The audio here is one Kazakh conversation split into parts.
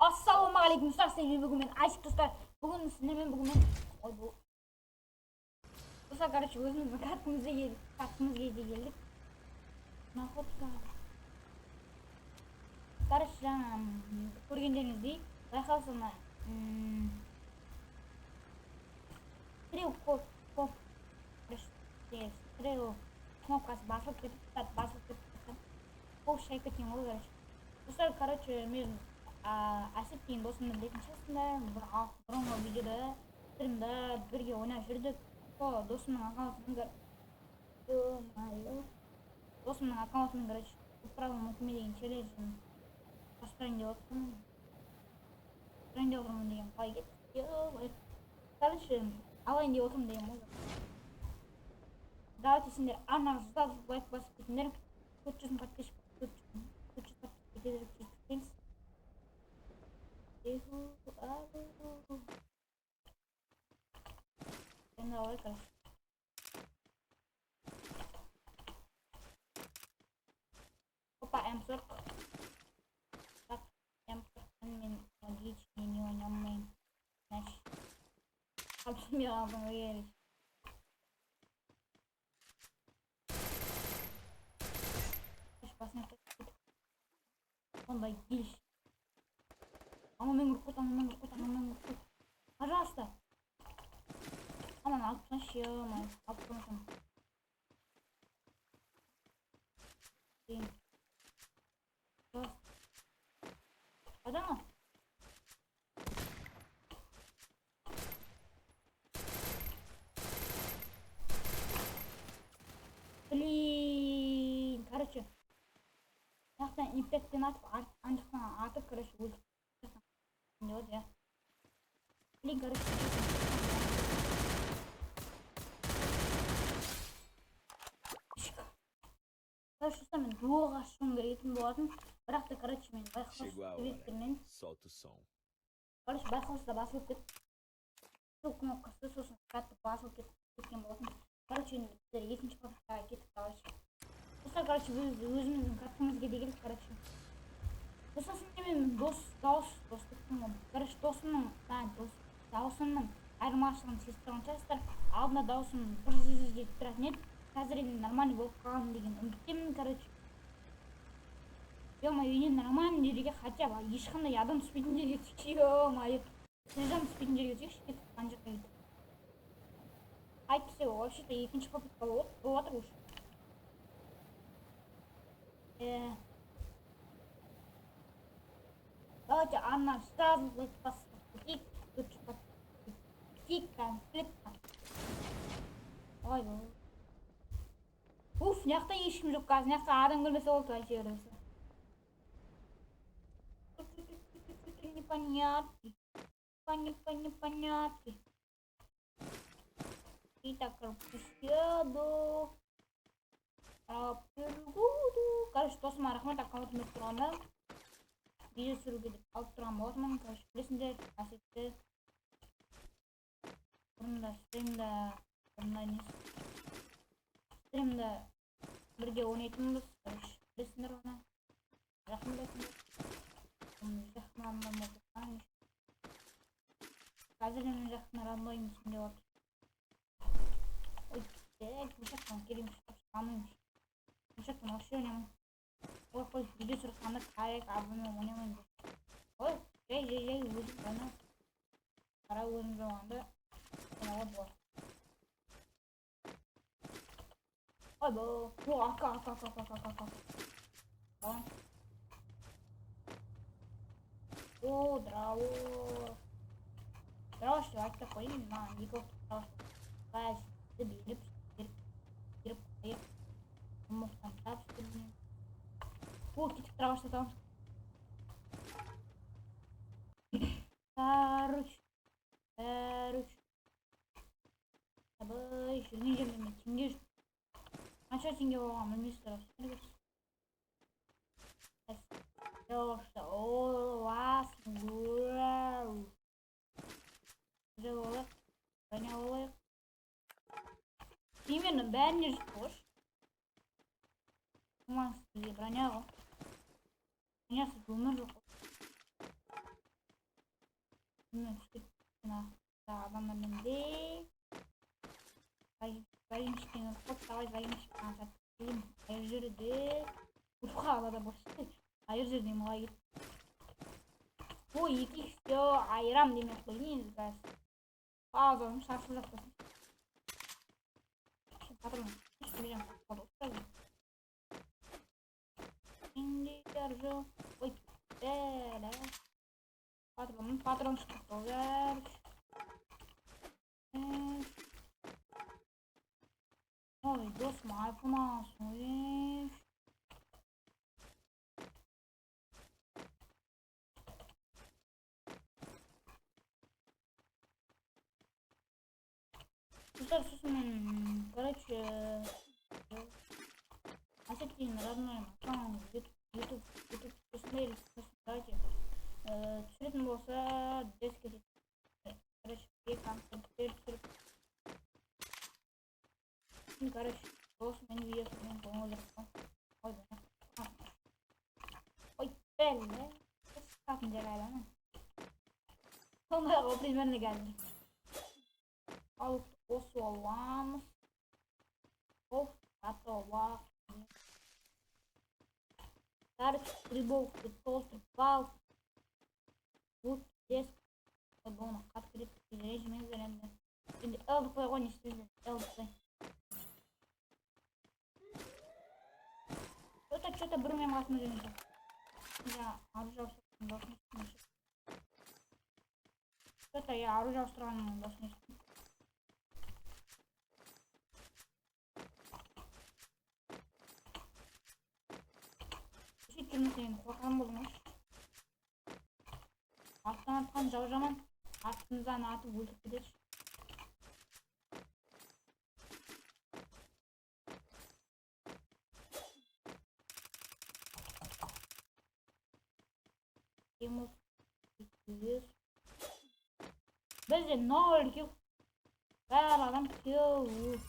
Assalamualaikum dostlar, sevgili bugün ben Aşk dostlar. Bugün sizlerle oy bu. Dostlar kardeş özümüzün kartımız geldik. Nahotka. Kardeşler көргендеріңіздей байқалсына стрел кнопкасы басылып кетіп ол шайка тең ғой короче. Достар, короче мен Асет деген досыммен білетін шығарсыңдар, бұрынғы видеода стримда бірге ойнап жүрдік. Досымның аккаунтымен короче управление мультимедиа деген челленджін бастайын деп отырмын деген қалай кетті. Короче алайын деп отырмын деген ғой. Давайте сендер ана жазып лайк басып кетіңдер. 400 подписчик кетеді. Давай, короче. Опа, М40. Так, М40 мен логичный не ойнамайын. Значит, мен алдым верить. Ондай келіш. Анамен ұрқыт. Пожалуйста. Ананы алып тыныш, ё-моё, алып тынышым. Адама? Блин, короче. Яқтан импекттен атып, андықтан атып, короче, өліп. Вот я. Блин, короче. Короче, мен дуоға шығуым керектін болатын. Бірақ та, короче, мен байқаусызда Solta o som. Короче, байқаусызда басылып кетіп. Сол кнопкасы сосын қатты басылып кеткен болатын. Короче, біздер екінші попытkaға кеттік, короче. Достар, короче, өзіміздің картамызға де келдік, короче. Достар, мен достықтың ғой. Короче, даусымның айырмашылығын сезіп тұрған шығарсыздар. Алдында даусым бір жетіп тұратын еді. Қазір енді нормальный болып қалғым деген үміттемін, короче. Ё-моё, енді нормальный жерге хотя бы ешқандай адам түспейтін жерге түсейік. Ё-моё, сержан түспейтін жерге түсейікші, кетіп қан жаққа кетіп. Айтпесе, вообще-то екінші попытка болып отыр уже. Давайте она сразу посмотрит, конкретно. Ой, уф, няқта ешкім жоқ қазір, няқта адам көрмесе болды әйтеуір. Непонятный. И так пропустеду. Короче, досыма рахмет, аккаунтымды тұрғанда видео түсіруге деп алып тұрған болатынмын. Короче, білесіңдер, Асетті бұрында стримда бірге ойнайтынбыз. Короче, білесіңдер оны. Жақын білесіңдер. Жақын армайым отырған. Қазір мен жақын армайым үстінде отыр. Ой, бұл жақтан керем шығып шығамын. Бұл жақтан вообще ойнамын. Ой, қой, видео сұрасқанда қарайық, абыны ойнамайын. Ой, жай, өзім ғана. Қара өзім жоғанда ойнауға болады. Ой, бұл ака. О, драво. Драво, что айтып қойын, маған екі оқты драво. Қазір беріп қойып. Мұқтан тапсырдым. О, кетіп драво, что там. Короче. Табай, жүрген жермен теңге жүр. Қанша теңге болған білмейсіздер. Примерно бәріне жүр қош. Броня ғой. Бронясыз өмір жоқ. Bilmiyorum çıkıyor. Adamların de. Zaimski'nin çok davay Zaimski'nin satayım. Hayırdır de. Ufka alada boştu. Hayırdır diyeyim hayır. Bu 2x diyor ayıram demek koyayım guys. Ağzım sarsılacak da. Patron. Hiç bileceğim. Patron. Şimdi yarıcı. Oy. Böyle. Patron sıkıntı olur. Ой, доступ iPhone. Короче, осветление родной аккаунт YouTube посмотрели, давайте түсіретін болса дескать, короче, короче, досым менің видеосымен көңіл ой, ой, бәлі, қатын жарайды ма? Сондай ғой примерно geldi. Alıp осы аламыз. Ол атова. Старый грибов, толстый пал. Вот здесь. Bunu kat kırıp rejime verelim. Şimdi LDP oynayacağız. LDP. Что-то брумя масну деньги. Я оружие должен снять. Что-то я оружие странное должен снять. Şimdi korkan bulmuş. Alttan atkan cavcaman aklınızdan atıp öldük gider. Yumuz 200. Bizce ne olur ki? Her adam kill.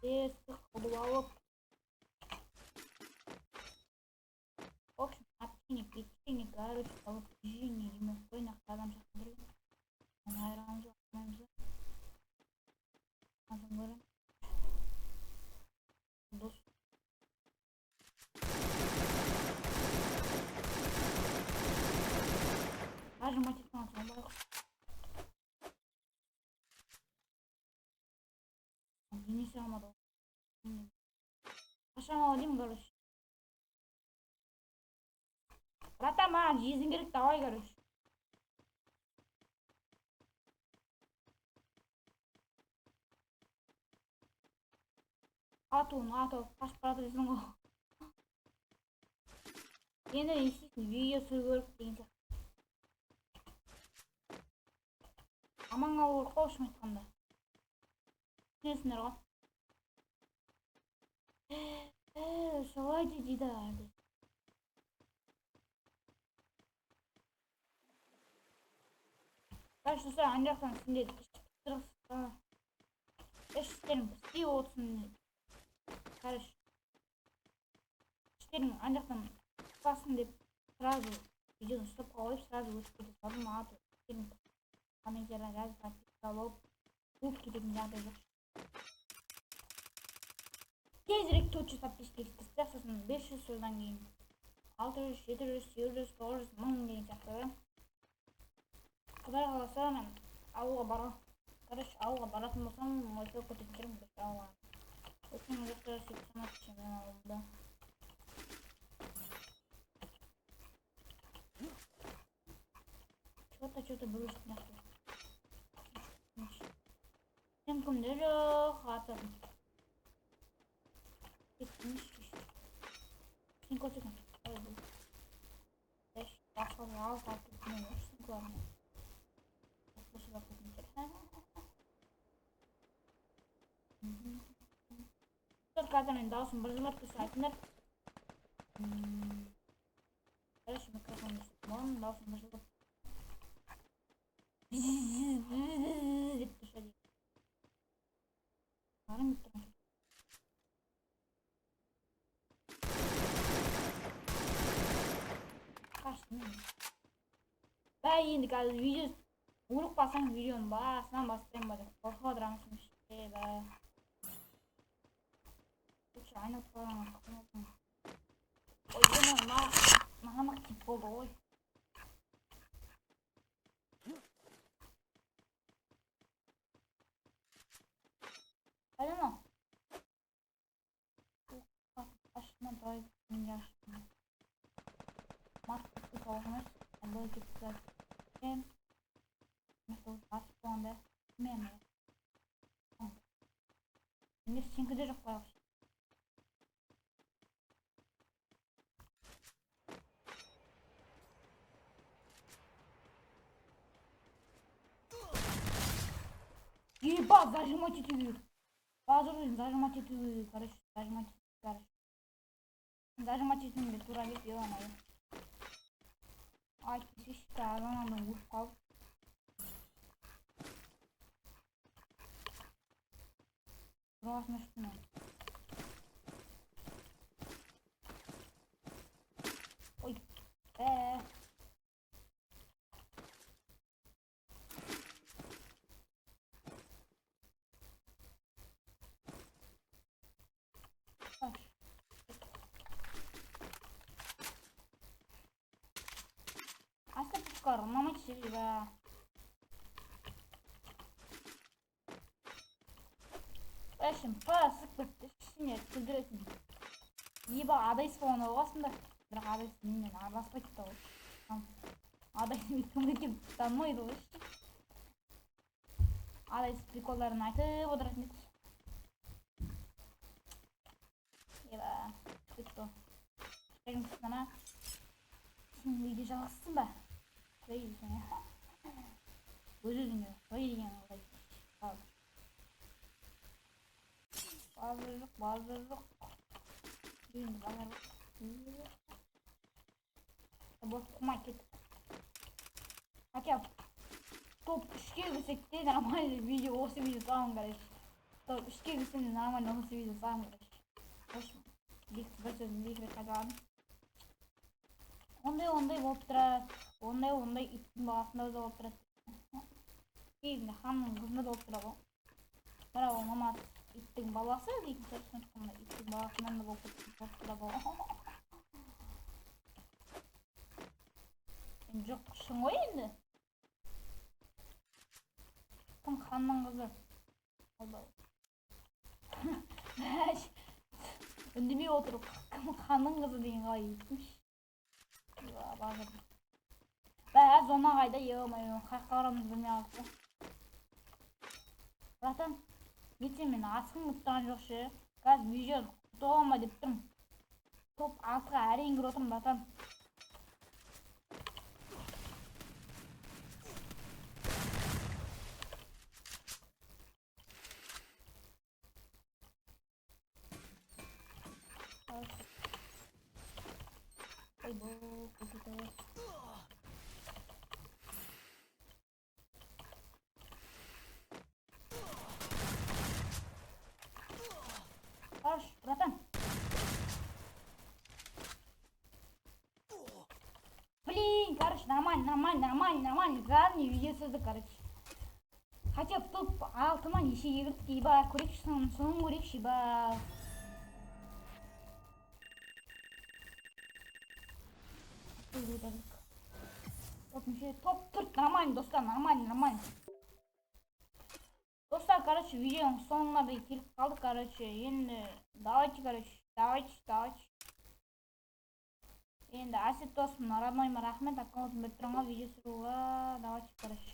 Sık kolu alıp. В общем, отпини, короче, получение ему спокойно, когда нам сейчас говорим. Наверное, говорим. Даже мотив на самом не сама. Пошла Вадим, короче. Братан, маған жезін керек, давай, короче. Ату, қашып барады дейсің ғой. Енді не істейсің, видеосы көріп деген сияқты. Аман қалу керек қой, шын айтқанда. Түсінесіңдер ғой. Солай дейді. Короче, ана жақтан сендер іштерің істей отырсын. Короче, іштерің ана жақтан басын деп сразу видеоны ұстап қойып сразу өтіп кетеді. Сосын маған комменттеріне жазып подписалап қуып кететін жағдай жоқ. Тезірек 400 подписчик кірсе, сосын 500, содан кейін 600, 700, 800, 900, 1000 деген сияқты. Құдай қаласа мен ауылға барам. Короче, ауылға баратын болсам, мөлтек көтетін жүрім біз ауылға. Өткен жақта 80 атшы мен ауылда. Что-то бөлісіп нақты. Сен кімді жоқ, атым. Кеттіңіз кешті. Сен көтетін. Ой, бұл. Бақылы ал, қалтып мен өшсін көріне. Осыда көтінтер. Қазір мен дауысын біржіліп кесі айтындар. Короче, микрофон естіп болын, дауысын біржіліп. Деп тұрса дейін. Қарым біттірін. Қашты мен. Бәй енді қазір видео Өліп қалсаң видеоның басынан бастаймын ба деп қорқып отырамын іште бә. Лучше айналып қалған. Ой, маған тип болды ғой. Қайда мынау? Ашына дайып менде ашына. Маркетті қалғымыз. Бұл кетті. Mesela artık bu anda bilmeyenler. Şimdi sinkide çok var. Ебать, зажимать эти вид. Позорно, зажимать эти вид. Короче, зажимать эти. Зажимать эти вид. Тура вид, ё-моё. Ай, кисишка, она ушкал. Классно, что надо. Ой, Аса пускар, мама чилива. Әшім, пасық бітті, ішіне күлдіретін. Еба адай спауны оғасында. Бірақ адай менен араласпайды да ғой. Адайдың кімді кеп танымайды ғой. Адай приколдарын айтып отыратын еді. Еба, күтті. Шегін күтінана. Сен үйде жалғызсың ба? Қой дейсің, ә? Өз-өзіңе қой деген олай. Bazı yok. Şimdi bakar. Bu market. Хотя топ 3'e girsek de normal video olsa video sağım kardeş. Top 3'e girsek de normal olsa video sağım kardeş. Hoş mu? Bir kere kaçalım. Onday болып тұрады. Onday иттің бағасында да болып тұрады. Кейінде ханның қызында да болып тұрады. Бірақ ол мама иттің баласы дейтін сөзсін айтқанда иттің баласынан да болып тұрады. Сен жоқшың ғой енді. Кім ханның қызы? Үндемей отырып, кім ханның қызы деген қалай еттімші. Бәз ona қайда еумайым, қайыққа қарамыз білмей қалыпты. Братан, мен асқым ұттаған жоқ ше. Қазір видео тоғама деп тұрмын. Топ 6-ға әрең кіріп отырмын, братан. Ой, бұл көкеті. Хорош, братан. Блин, короче, нормально. Главный видеосызды, короче. Хотя в топ 6-ма неше егірдік, еба, көрекші соның көрекші, еба. Топ 4 нормально, достар, нормально. Достар, короче, видеоның соңына да келіп қалдық, короче, енді давайте. Енді әсет досым, роднойыма рахмет, аккаунтын біліп тұрғанға видео түсіруге, давайте, короче.